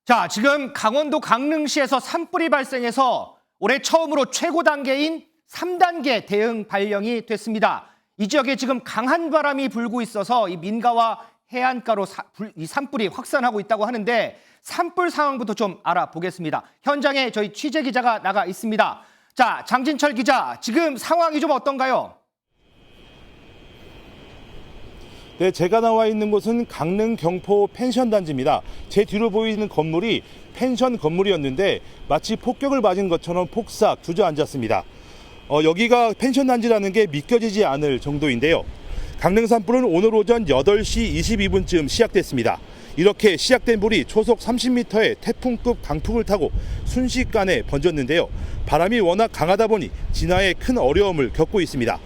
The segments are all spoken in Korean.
자, 지금 강원도 강릉시에서 산불이 발생해서 올해 처음으로 최고 단계인 3단계 대응 발령이 됐습니다. 이 지역에 지금 강한 바람이 불고 있어서 이 민가와 해안가로 이 산불이 확산하고 있다고 하는데 산불 상황부터 좀 알아보겠습니다. 현장에 저희 취재 기자가 나가 있습니다. 자, 장진철 기자, 지금 상황이 좀 어떤가요? 네, 제가 나와 있는 곳은 강릉 경포 펜션 단지입니다. 제 뒤로 보이는 건물이 펜션 건물이었는데 마치 폭격을 맞은 것처럼 폭삭 주저앉았습니다. 여기가 펜션 단지라는 게 믿겨지지 않을 정도인데요. 강릉 산불은 오늘 오전 8시 22분쯤 시작됐습니다. 이렇게 시작된 불이 초속 30m의 태풍급 강풍을 타고 순식간에 번졌는데요. 바람이 워낙 강하다 보니 진화에 큰 어려움을 겪고 있습니다.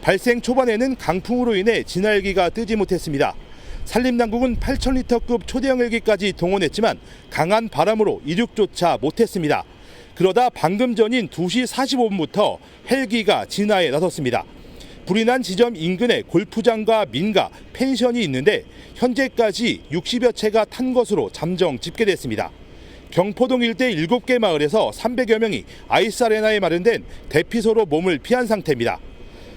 발생 초반에는 강풍으로 인해 진화 헬기가 뜨지 못했습니다. 산림당국은 8,000리터급 초대형 헬기까지 동원했지만 강한 바람으로 이륙조차 못했습니다. 그러다 방금 전인 2시 45분부터 헬기가 진화에 나섰습니다. 불이 난 지점 인근에 골프장과 민가, 펜션이 있는데 현재까지 60여 채가 탄 것으로 잠정 집계됐습니다. 경포동 일대 7개 마을에서 300여 명이 아이스아레나에 마련된 대피소로 몸을 피한 상태입니다.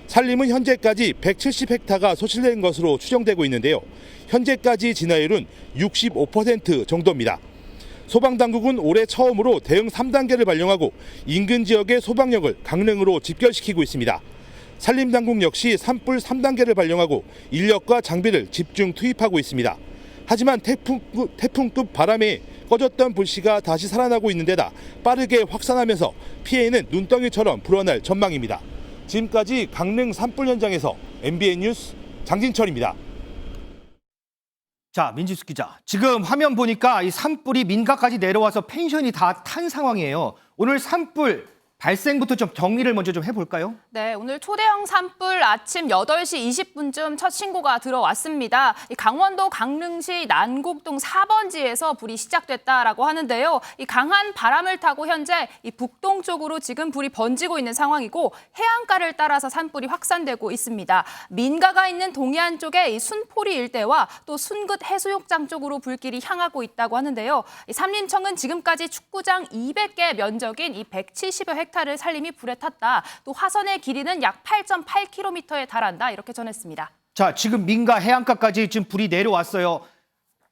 산림은 현재까지 170헥타가 소실된 것으로 추정되고 있는데요. 현재까지 진화율은 65% 정도입니다. 소방당국은 올해 처음으로 대응 3단계를 발령하고 인근 지역의 소방력을 강릉으로 집결시키고 있습니다. 산림당국 역시 산불 3단계를 발령하고 인력과 장비를 집중 투입하고 있습니다. 하지만 태풍급 바람에 꺼졌던 불씨가 다시 살아나고 있는 데다 빠르게 확산하면서 피해는 눈덩이처럼 불어날 전망입니다. 지금까지 강릉 산불 현장에서 MBN 뉴스 장진철입니다. 자, 민지수 기자. 지금 화면 보니까 이 산불이 민가까지 내려와서 펜션이 다 탄 상황이에요. 오늘 산불 발생부터 좀 정리를 먼저 좀 해볼까요? 네, 오늘 초대형 산불 아침 8시 20분쯤 첫 신고가 들어왔습니다. 이 강원도 강릉시 난곡동 4번지에서 불이 시작됐다라고 하는데요. 이 강한 바람을 타고 현재 이 북동쪽으로 지금 불이 번지고 있는 상황이고 해안가를 따라서 산불이 확산되고 있습니다. 민가가 있는 동해안 쪽에 이 순포리 일대와 또 순긋 해수욕장 쪽으로 불길이 향하고 있다고 하는데요. 이 산림청은 지금까지 축구장 200개 면적인 이 170여 헥타를 산림이 불에 탔다. 또 화선의 길이는 약 8.8km에 달한다. 이렇게 전했습니다. 자, 지금 민가 해안가까지 지금 불이 내려왔어요.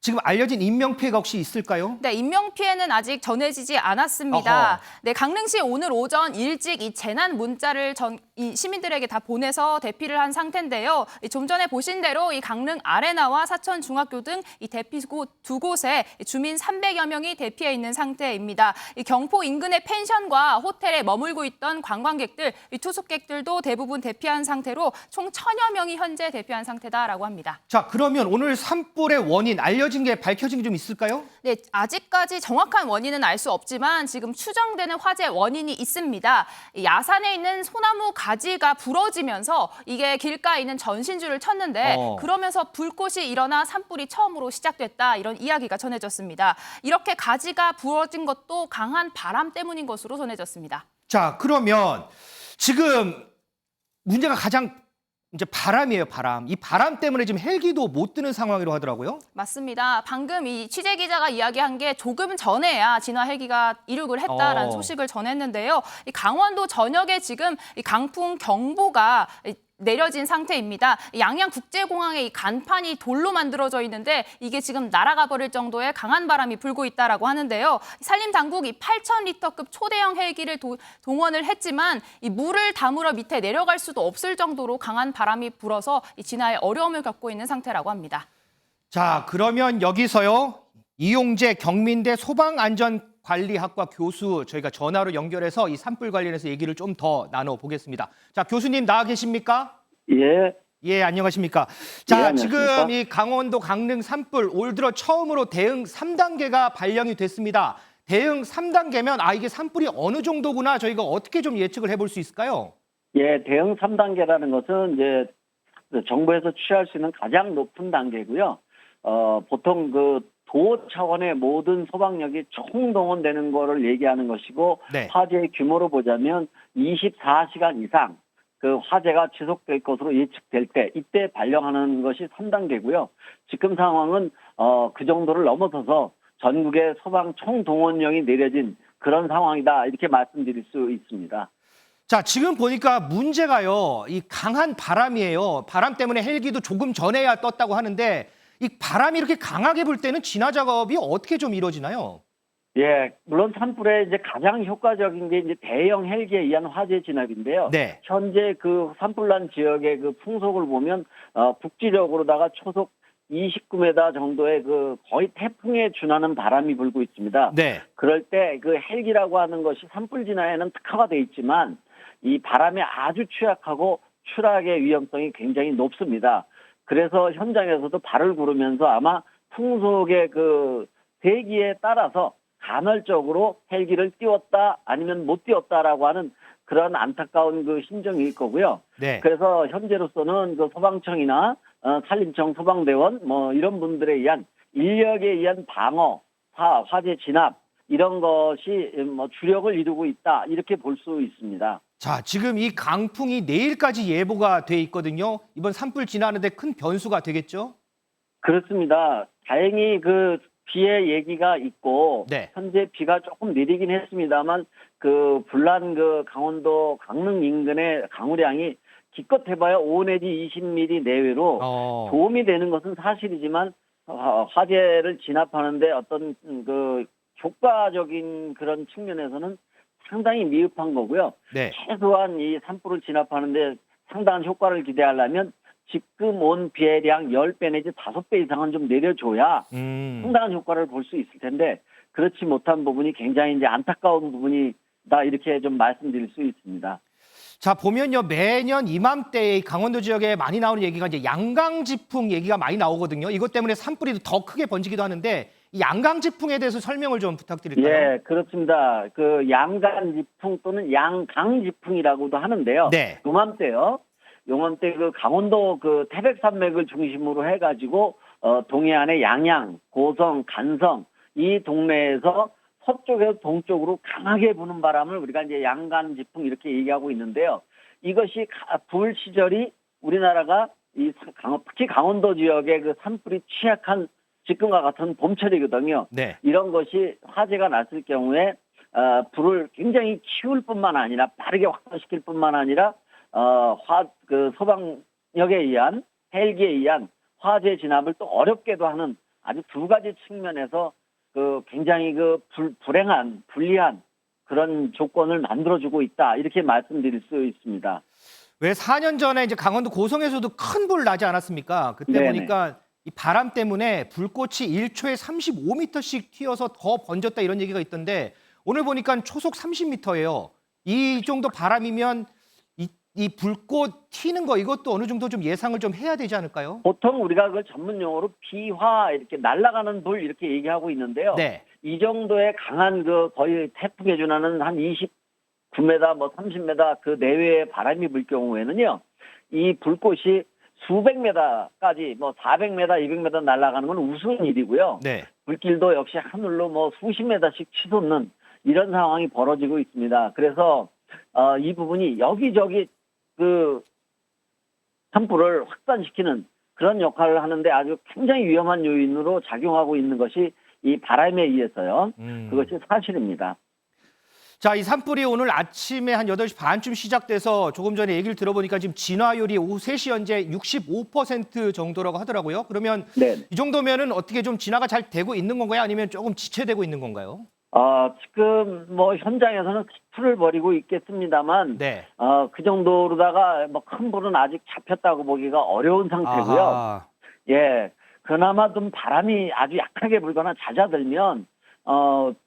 지금 알려진 인명피해가 혹시 있을까요? 네, 인명피해는 아직 전해지지 않았습니다. 어허. 네, 강릉시 오늘 오전 일찍 이 재난 문자를 이 시민들에게 다 보내서 대피를 한 상태인데요. 좀 전에 보신 대로 이 강릉 아레나와 사천 중학교 등 이 대피소 두 곳에 주민 300여 명이 대피해 있는 상태입니다. 이 경포 인근의 펜션과 호텔에 머물고 있던 관광객들, 이 투숙객들도 대부분 대피한 상태로 총 1,000여 명이 현재 대피한 상태다라고 합니다. 자, 그러면 오늘 산불의 원인 알려진 게 밝혀진 게 좀 있을까요? 네, 아직까지 정확한 원인은 알 수 없지만 지금 추정되는 화재 원인이 있습니다. 야산에 있는 소나무 가지가 부러지면서 이게 길가에 있는 전신줄을 쳤는데 그러면서 불꽃이 일어나 산불이 처음으로 시작됐다 이런 이야기가 전해졌습니다. 이렇게 가지가 부러진 것도 강한 바람 때문인 것으로 전해졌습니다. 자, 그러면 지금 문제가 가장 이제 바람이에요, 바람. 이 바람 때문에 지금 헬기도 못 뜨는 상황이라고 하더라고요. 맞습니다. 방금 이 취재 기자가 이야기한 게 조금 전에야 진화 헬기가 이륙을 했다라는 소식을 전했는데요. 이 강원도 전역에 지금 이 강풍 경보가 내려진 상태입니다. 양양국제공항의 이 간판이 돌로 만들어져 있는데 이게 지금 날아가 버릴 정도의 강한 바람이 불고 있다라고 하는데요. 산림당국이 8,000리터급 초대형 헬기를 동원을 했지만 이 물을 담으러 밑에 내려갈 수도 없을 정도로 강한 바람이 불어서 이 진화에 어려움을 겪고 있는 상태라고 합니다. 자, 그러면 여기서요. 이용재 경민대 소방안전관리학과 교수 저희가 전화로 연결해서 이 산불 관련해서 얘기를 좀 더 나눠보겠습니다. 자, 교수님 나와 계십니까? 예. 예, 안녕하십니까? 자, 예, 안녕하십니까? 지금 이 강원도 강릉 산불 올 들어 처음으로 대응 3단계가 발령이 됐습니다. 대응 3단계면 이게 산불이 어느 정도구나 저희가 어떻게 좀 예측을 해볼 수 있을까요? 예, 대응 3단계라는 것은 이제 정부에서 취할 수 있는 가장 높은 단계고요. 보통 그 도 차원의 모든 소방력이 총동원되는 거를 얘기하는 것이고 네. 화재의 규모로 보자면 24시간 이상 그 화재가 지속될 것으로 예측될 때 이때 발령하는 것이 3단계고요. 지금 상황은 그 정도를 넘어서서 전국의 소방 총동원령이 내려진 그런 상황이다. 이렇게 말씀드릴 수 있습니다. 자, 지금 보니까 문제가요. 이 강한 바람이에요. 바람 때문에 헬기도 조금 전에야 떴다고 하는데 이 바람이 이렇게 강하게 불 때는 진화 작업이 어떻게 좀 이루어지나요? 예, 물론 산불에 이제 가장 효과적인 게 이제 대형 헬기에 의한 화재 진압인데요. 네. 현재 그 산불난 지역의 그 풍속을 보면 북지력으로다가 초속 29m 정도의 그 거의 태풍에 준하는 바람이 불고 있습니다. 네. 그럴 때 그 헬기라고 하는 것이 산불 진화에는 특화가 돼 있지만 이 바람에 아주 취약하고 추락의 위험성이 굉장히 높습니다. 그래서 현장에서도 발을 구르면서 아마 풍속의 그 대기에 따라서 간헐적으로 헬기를 띄웠다 아니면 못 띄웠다라고 하는 그런 안타까운 그 심정일 거고요. 네. 그래서 현재로서는 그 소방청이나 산림청 소방대원 뭐 이런 분들에 의한 인력에 의한 방어, 화재 진압 이런 것이 뭐 주력을 이루고 있다 이렇게 볼 수 있습니다. 자, 지금 이 강풍이 내일까지 예보가 돼 있거든요. 이번 산불 지나는데 큰 변수가 되겠죠? 그렇습니다. 다행히 그 비의 얘기가 있고 네. 현재 비가 조금 내리긴 했습니다만 그 불난 그 강원도 강릉 인근의 강우량이 기껏 해봐야 5 내지 20mm 내외로 도움이 되는 것은 사실이지만 화재를 진압하는데 어떤 그 효과적인 그런 측면에서는 상당히 미흡한 거고요. 네. 최소한 이 산불을 진압하는데 상당한 효과를 기대하려면 지금 온 비해량 10배 내지 5배 이상은 좀 내려줘야 상당한 효과를 볼 수 있을 텐데 그렇지 못한 부분이 굉장히 이제 안타까운 부분이다 이렇게 좀 말씀드릴 수 있습니다. 자, 보면요. 매년 이맘때 강원도 지역에 많이 나오는 얘기가 이제 양강지풍 얘기가 많이 나오거든요. 이것 때문에 산불이 더 크게 번지기도 하는데 이 양강지풍에 대해서 설명을 좀 부탁드릴까요? 예, 그렇습니다. 그 양간지풍 또는 양강지풍이라고도 하는데요. 네. 요맘때 그 강원도 그 태백산맥을 중심으로 해가지고 동해안의 양양, 고성, 간성 이 동네에서 서쪽에서 동쪽으로 강하게 부는 바람을 우리가 이제 양간지풍 이렇게 얘기하고 있는데요. 이것이 불 시절이 우리나라가 특히 강원도 지역의 그 산불이 취약한 지금과 같은 봄철이거든요. 네. 이런 것이 화재가 났을 경우에 불을 굉장히 키울 뿐만 아니라 빠르게 확산시킬 뿐만 아니라 그 소방력에 의한 헬기에 의한 화재 진압을 또 어렵게도 하는 아주 두 가지 측면에서 그 굉장히 그 불리한 그런 조건을 만들어주고 있다 이렇게 말씀드릴 수 있습니다. 왜 4년 전에 이제 강원도 고성에서도 큰 불 나지 않았습니까? 그때 네네. 보니까 이 바람 때문에 불꽃이 1초에 35m씩 튀어서 더 번졌다 이런 얘기가 있던데 오늘 보니까 초속 30m예요. 이 정도 바람이면 이 불꽃 튀는 거 이것도 어느 정도 좀 예상을 좀 해야 되지 않을까요? 보통 우리가 그걸 전문 용어로 비화 이렇게 날아가는 불 이렇게 얘기하고 있는데요. 네. 이 정도의 강한 그 거의 태풍에 준하는 한 29m 뭐 30m 그 내외의 바람이 불 경우에는요. 이 불꽃이 수백 메다까지 뭐 400m, 200m 날아가는 건 우스운 일이고요. 네. 불길도 역시 하늘로 뭐 수십 메다씩 치솟는 이런 상황이 벌어지고 있습니다. 그래서 이 부분이 여기저기 그 산불을 확산시키는 그런 역할을 하는데 아주 굉장히 위험한 요인으로 작용하고 있는 것이 이 바람에 의해서요. 그것이 사실입니다. 자, 이 산불이 오늘 아침에 한 8시 반쯤 시작돼서 조금 전에 얘기를 들어보니까 지금 진화율이 오후 3시 현재 65% 정도라고 하더라고요. 그러면 네. 이 정도면은 어떻게 좀 진화가 잘 되고 있는 건가요? 아니면 조금 지체되고 있는 건가요? 지금 뭐 현장에서는 풀을 벌이고 있겠습니다만 네. 그 정도로다가 뭐 큰 불은 아직 잡혔다고 보기가 어려운 상태고요. 아하. 예. 그나마 좀 바람이 아주 약하게 불거나 잦아들면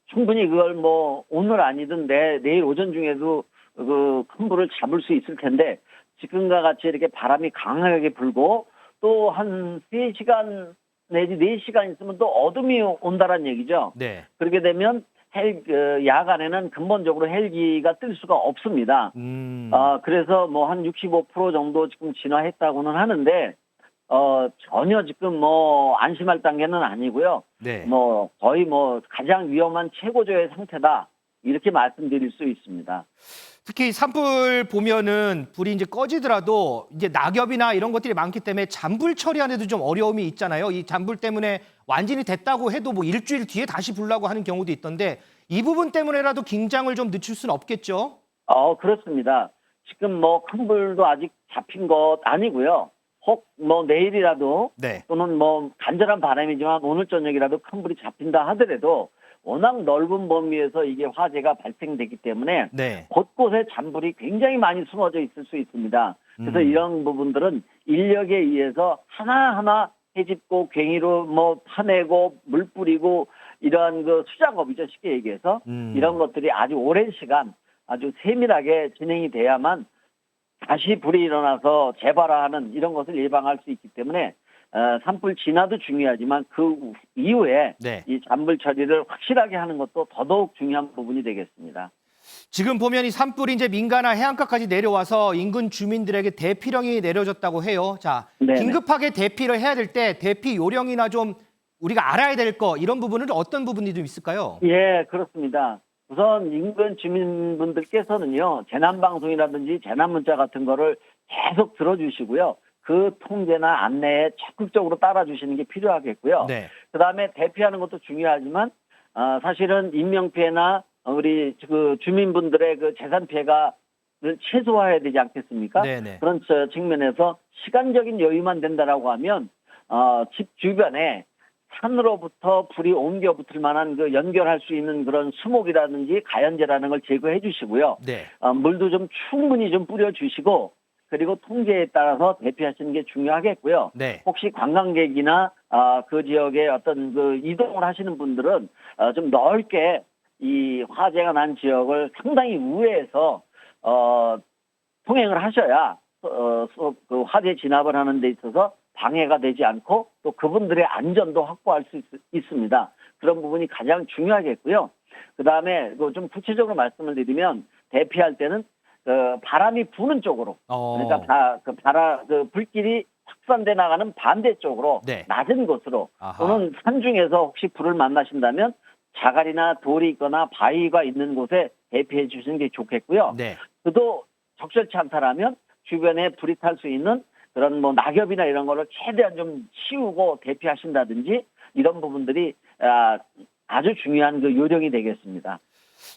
충분히 그걸 뭐 오늘 아니든 내일 오전 중에도 그 큰 불을 잡을 수 있을 텐데 지금과 같이 이렇게 바람이 강하게 불고 또 한 3시간 내지 4시간 있으면 또 어둠이 온다란 얘기죠. 네. 그렇게 되면 야간에는 근본적으로 헬기가 뜰 수가 없습니다. 그래서 뭐 한 65% 정도 지금 진화했다고는 하는데 전혀 지금 뭐 안심할 단계는 아니고요. 네. 뭐 거의 뭐 가장 위험한 최고조의 상태다. 이렇게 말씀드릴 수 있습니다. 특히 산불 보면은 불이 이제 꺼지더라도 이제 낙엽이나 이런 것들이 많기 때문에 잔불 처리하는데도 좀 어려움이 있잖아요. 이 잔불 때문에 완전히 됐다고 해도 뭐 일주일 뒤에 다시 불라고 하는 경우도 있던데 이 부분 때문에라도 긴장을 좀 늦출 수는 없겠죠? 그렇습니다. 지금 뭐 큰 불도 아직 잡힌 것 아니고요. 혹 뭐 내일이라도 네. 또는 뭐 간절한 바람이지만 오늘 저녁이라도 큰 불이 잡힌다 하더라도 워낙 넓은 범위에서 이게 화재가 발생되기 때문에 네. 곳곳에 잔불이 굉장히 많이 숨어져 있을 수 있습니다. 그래서 이런 부분들은 인력에 의해서 하나하나 해집고 괭이로 뭐 파내고 물 뿌리고 이러한 그 수작업이죠. 쉽게 얘기해서 이런 것들이 아주 오랜 시간 아주 세밀하게 진행이 돼야만 다시 불이 일어나서 재발화하는 이런 것을 예방할 수 있기 때문에 산불 진화도 중요하지만 그 이후에 네. 이 잔불 처리를 확실하게 하는 것도 더더욱 중요한 부분이 되겠습니다. 지금 보면 이 산불이 이제 민가나 해안가까지 내려와서 인근 주민들에게 대피령이 내려졌다고 해요. 자, 네네. 긴급하게 대피를 해야 될 때 대피 요령이나 좀 우리가 알아야 될 거 이런 부분은 어떤 부분이 좀 있을까요? 예, 그렇습니다. 우선 인근 주민분들께서는요, 재난방송이라든지 재난문자 같은 거를 계속 들어주시고요. 그 통제나 안내에 적극적으로 따라주시는 게 필요하겠고요. 네. 그다음에 대피하는 것도 중요하지만, 사실은 인명피해나 우리 그 주민분들의 그 재산 피해가 최소화해야 되지 않겠습니까? 네네. 그런 측면에서 시간적인 여유만 된다라고 하면, 집 주변에 산으로부터 불이 옮겨 붙을 만한 그 연결할 수 있는 그런 수목이라든지 가연제라는 걸 제거해 주시고요. 네. 물도 좀 충분히 좀 뿌려 주시고 그리고 통제에 따라서 대피하시는 게 중요하겠고요. 네. 혹시 관광객이나 그 지역에 어떤 그 이동을 하시는 분들은 좀 넓게 이 화재가 난 지역을 상당히 우회해서 통행을 하셔야 그 화재 진압을 하는 데 있어서 방해가 되지 않고 또 그분들의 안전도 확보할 수 있습니다. 그런 부분이 가장 중요하겠고요. 그다음에 좀 구체적으로 말씀을 드리면 대피할 때는 바람이 부는 쪽으로 그러니까 불길이 확산돼 나가는 반대쪽으로 네. 낮은 곳으로 아하. 또는 산중에서 혹시 불을 만나신다면 자갈이나 돌이 있거나 바위가 있는 곳에 대피해 주시는 게 좋겠고요. 네. 그도 적절치 않다라면 주변에 불이 탈 수 있는 그런 뭐 낙엽이나 이런 거를 최대한 좀 치우고 대피하신다든지 이런 부분들이 아주 중요한 그 요령이 되겠습니다.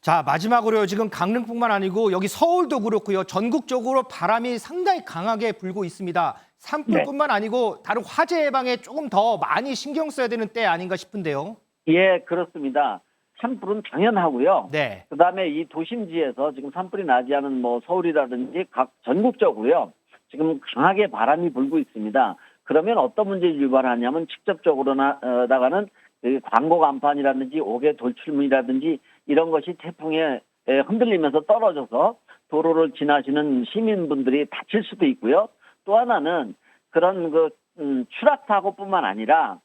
자, 마지막으로요. 지금 강릉뿐만 아니고 여기 서울도 그렇고요. 전국적으로 바람이 상당히 강하게 불고 있습니다. 산불뿐만 아니고 다른 화재 예방에 조금 더 많이 신경 써야 되는 때 아닌가 싶은데요. 예, 그렇습니다. 산불은 당연하고요. 네. 그다음에 이 도심지에서 지금 산불이 나지 않은 뭐 서울이라든지 각 전국적으로요. 지금 강하게 바람이 불고 있습니다. 그러면 어떤 문제를 유발하냐면 직접적으로 나가는 그 광고 간판이라든지 옥외 돌출물이라든지 이런 것이 태풍에 흔들리면서 떨어져서 도로를 지나시는 시민분들이 다칠 수도 있고요. 또 하나는 그런 그 추락사고뿐만 아니라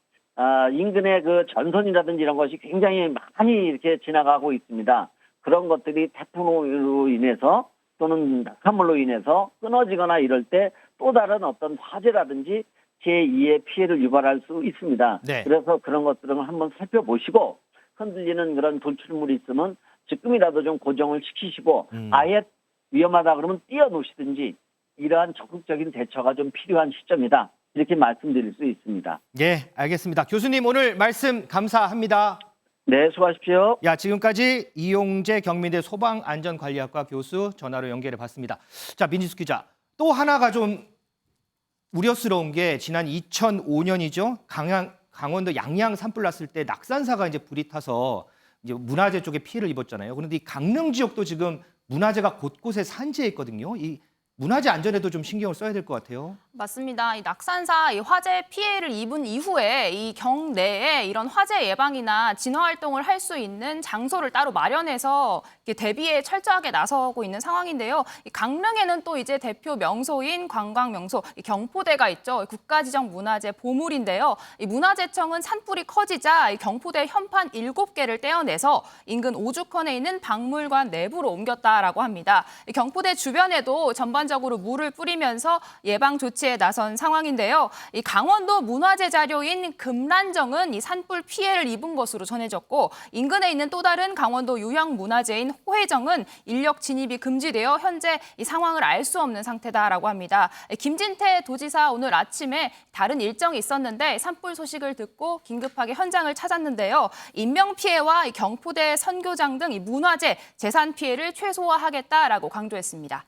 인근의 그 전선이라든지 이런 것이 굉장히 많이 이렇게 지나가고 있습니다. 그런 것들이 태풍으로 인해서 또는 낙하물로 인해서 끊어지거나 이럴 때 또 다른 어떤 화재라든지 제2의 피해를 유발할 수 있습니다. 네. 그래서 그런 것들은 한번 살펴보시고 흔들리는 그런 돌출물이 있으면 지금이라도 좀 고정을 시키시고 아예 위험하다 그러면 띄워놓으시든지 이러한 적극적인 대처가 좀 필요한 시점이다. 이렇게 말씀드릴 수 있습니다. 예, 알겠습니다. 교수님 오늘 말씀 감사합니다. 네, 수고하십시오. 야, 지금까지 이용재 경민대 소방안전관리학과 교수 전화로 연결해 봤습니다. 자, 민지숙 기자. 또 하나가 좀 우려스러운 게 지난 2005년이죠. 강원도 양양 산불 났을 때 낙산사가 이제 불이 타서 이제 문화재 쪽에 피해를 입었잖아요. 그런데 이 강릉 지역도 지금 문화재가 곳곳에 산재해 있거든요. 이 문화재 안전에도 좀 신경을 써야 될 것 같아요. 맞습니다. 이 낙산사 이 화재 피해를 입은 이후에 이 경내에 이런 화재 예방이나 진화 활동을 할 수 있는 장소를 따로 마련해서 대비에 철저하게 나서고 있는 상황인데요. 이 강릉에는 또 이제 대표 명소인 관광 명소 이 경포대가 있죠. 국가지정 문화재 보물인데요. 이 문화재청은 산불이 커지자 이 경포대 현판 7개를 떼어내서 인근 오죽헌에 있는 박물관 내부로 옮겼다라고 합니다. 이 경포대 주변에도 전반적으로 전면적으로 물을 뿌리면서 예방 조치에 나선 상황인데요. 이 강원도 문화재 자료인 금란정은 이 산불 피해를 입은 것으로 전해졌고 인근에 있는 또 다른 강원도 유형 문화재인 호혜정은 인력 진입이 금지되어 현재 이 상황을 알 수 없는 상태다라고 합니다. 김진태 도지사 오늘 아침에 다른 일정이 있었는데 산불 소식을 듣고 긴급하게 현장을 찾았는데요. 인명 피해와 이 경포대 선교장 등 이 문화재 재산 피해를 최소화하겠다라고 강조했습니다.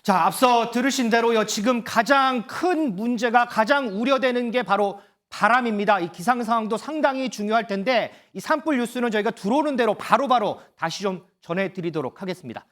자, 앞서 들으신 대로요. 지금 가장 큰 문제가 가장 우려되는 게 바로 바람입니다. 이 기상 상황도 상당히 중요할 텐데 이 산불 뉴스는 저희가 들어오는 대로 바로바로 다시 좀 전해드리도록 하겠습니다.